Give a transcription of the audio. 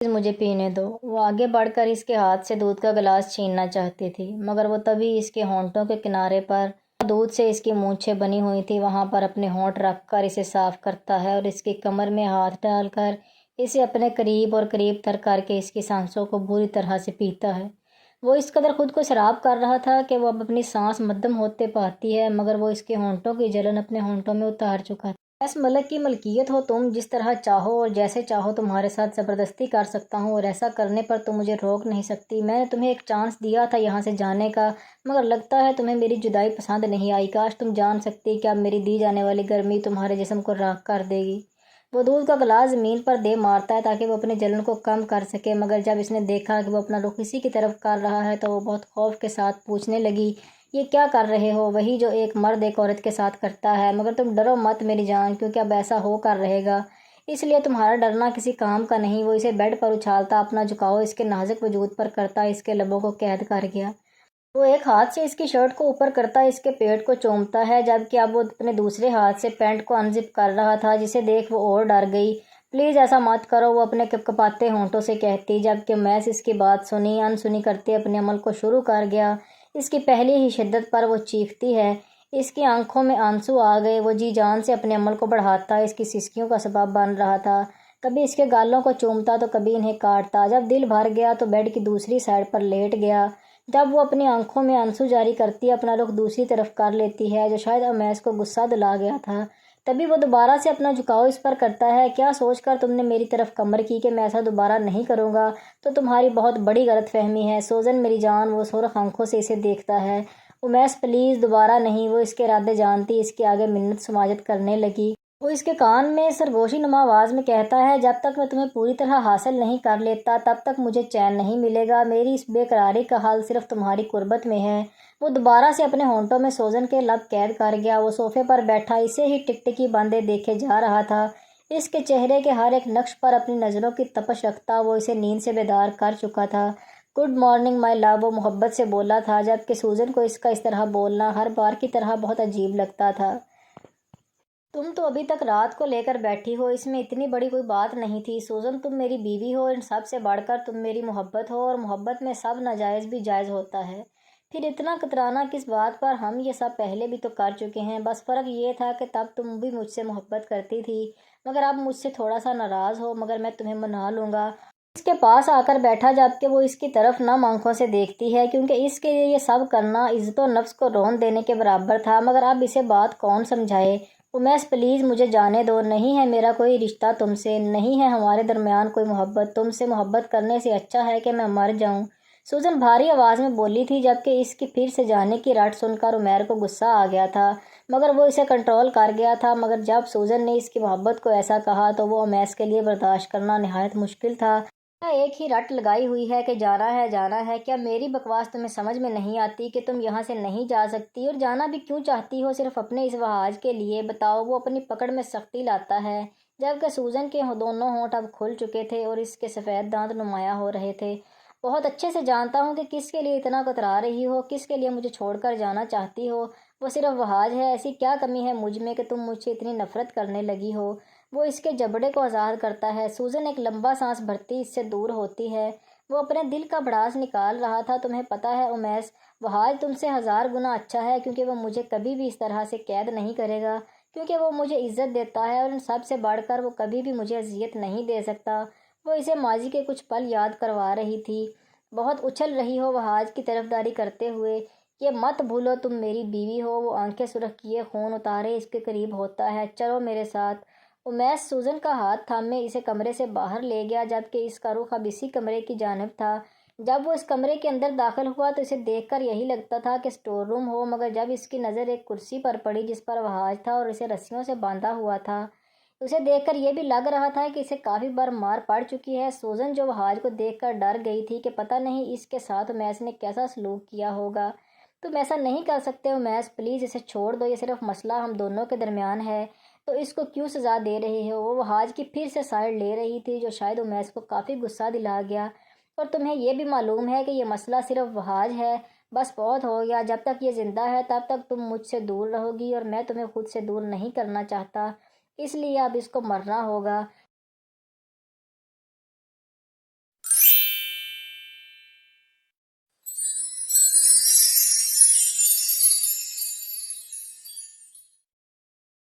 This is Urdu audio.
مجھے پینے دو۔ وہ آگے بڑھ کر اس کے ہاتھ سے دودھ کا گلاس چھیننا چاہتی تھی، مگر وہ تبھی اس کے ہونٹوں کے کنارے پر دودھ سے اس کی مونچھیں بنی ہوئی تھی وہاں پر اپنے ہونٹ رکھ کر اسے صاف کرتا ہے اور اس کی کمر میں ہاتھ ڈال کر اسے اپنے قریب اور قریب تر کر کے اس کی سانسوں کو بری طرح سے پیتا ہے۔ وہ اس قدر خود کو شراب کر رہا تھا کہ وہ اب اپنی سانس مدھم ہوتے پاتی ہے، مگر وہ اس کے ہونٹوں کی جلن اپنے ہونٹوں میں اتار چکا تھا۔ اس ملک کی ملکیت ہو تم، جس طرح چاہو اور جیسے چاہو تمہارے ساتھ زبردستی کر سکتا ہوں اور ایسا کرنے پر تم مجھے روک نہیں سکتی۔ میں نے تمہیں ایک چانس دیا تھا یہاں سے جانے کا، مگر لگتا ہے تمہیں میری جدائی پسند نہیں آئی۔ کاش تم جان سکتی کہ اب میری دی جانے والی گرمی تمہارے جسم کو راکھ کر دے گی۔ وہ دودھ کا گلاس زمین پر دے مارتا ہے تاکہ وہ اپنی جلن کو کم کر سکے، مگر جب اس نے دیکھا کہ وہ اپنا رخ اسی کی طرف کر رہا ہے تو وہ بہت خوف کے ساتھ پوچھنے لگی، یہ کیا کر رہے ہو؟ وہی جو ایک مرد ایک عورت کے ساتھ کرتا ہے، مگر تم ڈرو مت میری جان، کیونکہ اب ایسا ہو کر رہے گا، اس لیے تمہارا ڈرنا کسی کام کا نہیں۔ وہ اسے بیڈ پر اچھالتا، اپنا جھکاؤ اس کے نازک وجود پر کرتا اس کے لبوں کو قید کر گیا۔ وہ ایک ہاتھ سے اس کی شرٹ کو اوپر کرتا اس کے پیٹ کو چومتا ہے، جبکہ اب وہ اپنے دوسرے ہاتھ سے پینٹ کو انزپ کر رہا تھا، جسے دیکھ وہ اور ڈر گئی۔ پلیز ایسا مت کرو، وہ اپنے کپکپاتے ہونٹوں سے کہتی، جبکہ میس اس کی بات سنی انسنی کرتے اپنے عمل کو شروع کر گیا۔ اس کی پہلی ہی شدت پر وہ چیختی ہے، اس کی آنکھوں میں آنسو آ گئے۔ وہ جی جان سے اپنے عمل کو بڑھاتا اس کی سسکیوں کا سبب بن رہا تھا، کبھی اس کے گالوں کو چومتا تو کبھی انہیں کاٹتا۔ جب دل بھر گیا تو بیڈ کی دوسری سائڈ پر لیٹ گیا۔ جب وہ اپنی آنکھوں میں آنسو جاری کرتی اپنا رخ دوسری طرف کر لیتی ہے، جو شاید امیس کو غصہ دلا گیا تھا، تبھی وہ دوبارہ سے اپنا جھکاؤ اس پر کرتا ہے۔ کیا سوچ کر تم نے میری طرف کمر کی کہ میں ایسا دوبارہ نہیں کروں گا؟ تو تمہاری بہت بڑی غلط فہمی ہے سوزن میری جان۔ وہ سرخ آنکھوں سے اسے دیکھتا ہے۔ امیس پلیز دوبارہ نہیں۔ وہ اس کے ارادے جانتی اس کے آگے منت سماجت کرنے لگی۔ وہ اس کے کان میں سرگوشی نما آواز میں کہتا ہے، جب تک میں تمہیں پوری طرح حاصل نہیں کر لیتا تب تک مجھے چین نہیں ملے گا۔ میری اس بے قراری کا حل صرف تمہاری قربت میں ہے۔ وہ دوبارہ سے اپنے ہونٹوں میں سوزن کے لب قید کر گیا۔ وہ صوفے پر بیٹھا اسے ہی ٹکٹکی باندھے دیکھے جا رہا تھا، اس کے چہرے کے ہر ایک نقش پر اپنی نظروں کی تپش رکھتا وہ اسے نیند سے بیدار کر چکا تھا۔ گڈ مارننگ مائی لو، وہ محبت سے بولا تھا، جبکہ سوزن کو اس کا اس طرح بولنا ہر بار کی طرح بہت عجیب لگتا تھا۔ تم تو ابھی تک رات کو لے کر بیٹھی ہو، اس میں اتنی بڑی کوئی بات نہیں تھی سوزن۔ تم میری بیوی ہو، ان سب سے بڑھ کر تم میری محبت ہو، اور محبت میں سب ناجائز بھی جائز ہوتا ہے۔ پھر اتنا کترانا کس بات پر؟ ہم یہ سب پہلے بھی تو کر چکے ہیں، بس فرق یہ تھا کہ تب تم بھی مجھ سے محبت کرتی تھی، مگر اب مجھ سے تھوڑا سا ناراض ہو، مگر میں تمہیں منا لوں گا۔ اس کے پاس آ کر بیٹھا، جبکہ وہ اس کی طرف نم آنکھوں سے دیکھتی ہے، کیونکہ اس کے لیے یہ سب کرنا عزت و نفس کو رون دینے کے برابر تھا، مگر اب اسے بات کون سمجھائے؟ امیس پلیز مجھے جانے دو، نہیں ہے میرا کوئی رشتہ تم سے، نہیں ہے ہمارے درمیان کوئی محبت، تم سے محبت کرنے سے اچھا ہے کہ میں مر جاؤں، سوزن بھاری آواز میں بولی تھی، جبکہ اس کی پھر سے جانے کی رٹ سن کر عمیر کو غصہ آ گیا تھا، مگر وہ اسے کنٹرول کر گیا تھا۔ مگر جب سوزن نے اس کی محبت کو ایسا کہا تو وہ امیس کے لیے برداشت کرنا نہایت مشکل تھا۔ کیا ایک ہی رٹ لگائی ہوئی ہے کہ جانا ہے جانا ہے؟ کیا میری بکواس تمہیں سمجھ میں نہیں آتی کہ تم یہاں سے نہیں جا سکتی؟ اور جانا بھی کیوں چاہتی ہو؟ صرف اپنے اس وہاج کے لیے؟ بتاؤ۔ وہ اپنی پکڑ میں سختی لاتا ہے، جبکہ سوزن کے دونوں ہونٹ اب کھل چکے تھے اور اس کے سفید دانت نمایاں ہو رہے تھے۔ بہت اچھے سے جانتا ہوں کہ کس کے لیے اتنا کترا رہی ہو، کس کے لیے مجھے چھوڑ کر جانا چاہتی ہو۔ وہ صرف وہاج ہے، ایسی کیا کمی ہے مجھ میں کہ تم مجھ سے اتنی نفرت کرنے لگی ہو؟ وہ اس کے جبڑے کو آزاد کرتا ہے۔ سوزن ایک لمبا سانس بھرتی اس سے دور ہوتی ہے۔ وہ اپنے دل کا بھڑاس نکال رہا تھا۔ تمہیں پتہ ہے امیس، وہاج تم سے 1000 گنا اچھا ہے، کیونکہ وہ مجھے کبھی بھی اس طرح سے قید نہیں کرے گا، کیونکہ وہ مجھے عزت دیتا ہے، اور ان سب سے بڑھ کر وہ کبھی بھی مجھے اذیت نہیں دے سکتا۔ وہ اسے ماضی کے کچھ پل یاد کروا رہی تھی۔ بہت اچھل رہی ہو وہاج کی طرفداری کرتے ہوئے، یہ مت بھولو تم میری بیوی ہو۔ وہ آنکھیں سرخ کیے خون اتارے اس کے قریب ہوتا ہے، چلو میرے ساتھ۔ امیس سوزن کا ہاتھ تھامے اسے کمرے سے باہر لے گیا، جبکہ اس کا رخ اب اسی کمرے کی جانب تھا۔ جب وہ اس کمرے کے اندر داخل ہوا تو اسے دیکھ کر یہی لگتا تھا کہ اسٹور روم ہو، مگر جب اس کی نظر ایک کرسی پر پڑی جس پر وہاج تھا اور اسے رسیوں سے باندھا ہوا تھا، اسے دیکھ کر یہ بھی لگ رہا تھا کہ اسے کافی بار مار پڑ چکی ہے۔ سوزن جو وہاج کو دیکھ کر ڈر گئی تھی کہ پتہ نہیں اس کے ساتھ امیس نے کیسا سلوک کیا ہوگا۔ تم ایسا نہیں کر سکتے امیس، پلیز اسے چھوڑ دو، یہ صرف مسئلہ ہم دونوں کے درمیان ہے، تو اس کو کیوں سزا دے رہے ہو؟ وہ وہاج کی پھر سے سائڈ لے رہی تھی، جو شاید امیس کو کافی غصہ دلا گیا۔ اور تمہیں یہ بھی معلوم ہے کہ یہ مسئلہ صرف وہاج ہے؟ بس بہت ہو گیا، جب تک یہ زندہ ہے تب تک تم مجھ سے دور رہو گی، اور میں تمہیں خود سے دور نہیں کرنا چاہتا، اس لیے اب اس کو مرنا ہوگا۔